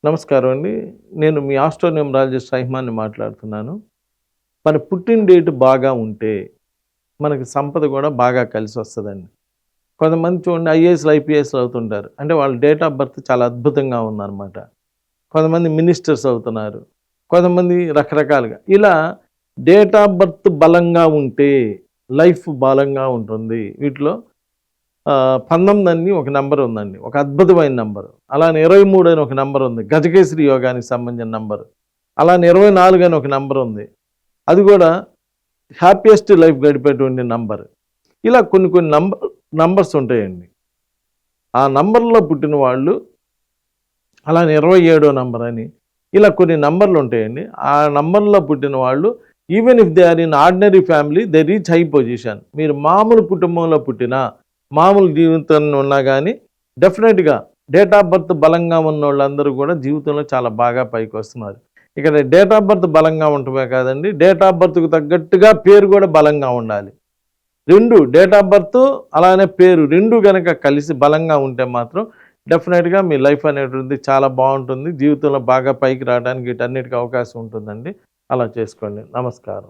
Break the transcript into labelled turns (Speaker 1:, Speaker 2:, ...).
Speaker 1: నమస్కారం అండి. నేను మీ ఆస్ట్రోన్యూమరాలజిస్ట్ రహిమాన్‌ని మాట్లాడుతున్నాను. మన పుట్టిన డేట్ బాగా ఉంటే, మనకి సంపద కూడా బాగా కలిసొస్తదండి. కొంతమంది చూడండి ఐఏఎస్‌లు, ఐపీఎస్‌లు అవుతుంటారు. అంటే వాళ్ళ డేట్ ఆఫ్ బర్త్ చాలా అద్భుతంగా ఉందనమాట. కొంతమంది మినిస్టర్స్ అవుతున్నారు. కొంతమంది రకరకాలుగా. ఇలా డేట్ ఆఫ్ బర్త్ బలంగా ఉంటే, లైఫ్ బలంగా ఉంటుంది. వీటిలో 19 అని ఒక నంబర్ ఉందండి. ఒక అద్భుతమైన నంబరు. అలానే 23 అని ఒక నంబర్ ఉంది. గజకేసరి యోగానికి సంబంధించిన నంబరు. అలానే 24 అని ఒక నంబర్ ఉంది. అది కూడా హ్యాపీయెస్ట్ లైఫ్ గడిపేటువంటి నంబర్. ఇలా కొన్ని కొన్ని నంబర్స్ ఉంటాయండి. ఆ నంబర్‌లో పుట్టిన వాళ్ళు అలానే 27 నంబర్ అని ఇలా కొన్ని నంబర్లు ఉంటాయండి. ఆ నంబర్‌లో పుట్టిన వాళ్ళు even if they are in ordinary family they reach high position. మీరు మామూలు కుటుంబంలో పుట్టినా, మామూలు జీవితంలో ఉన్నా కానీ డెఫినెట్‌గా డేట్ ఆఫ్ బర్త్ బలంగా ఉన్నోళ్ళందరూ కూడా జీవితంలో చాలా బాగా పైకొస్తున్నారు. ఇక్కడ డేట్ ఆఫ్ బర్త్ బలంగా ఉండటమే కాదండి, డేట్ ఆఫ్ బర్త్‌కు తగ్గట్టుగా పేరు కూడా బలంగా ఉండాలి. 2 డేట్ ఆఫ్ బర్త్ అలానే పేరు 2 గనక కలిసి బలంగా ఉంటే మాత్రం డెఫినెట్‌గా మీ లైఫ్ అనేటువంటిది చాలా బావుంటుంది. జీవితంలో బాగా పైకి రావడానికి వీటన్నిటికి అవకాశం ఉంటుందండి. అలా చేసుకోండి. నమస్కారం.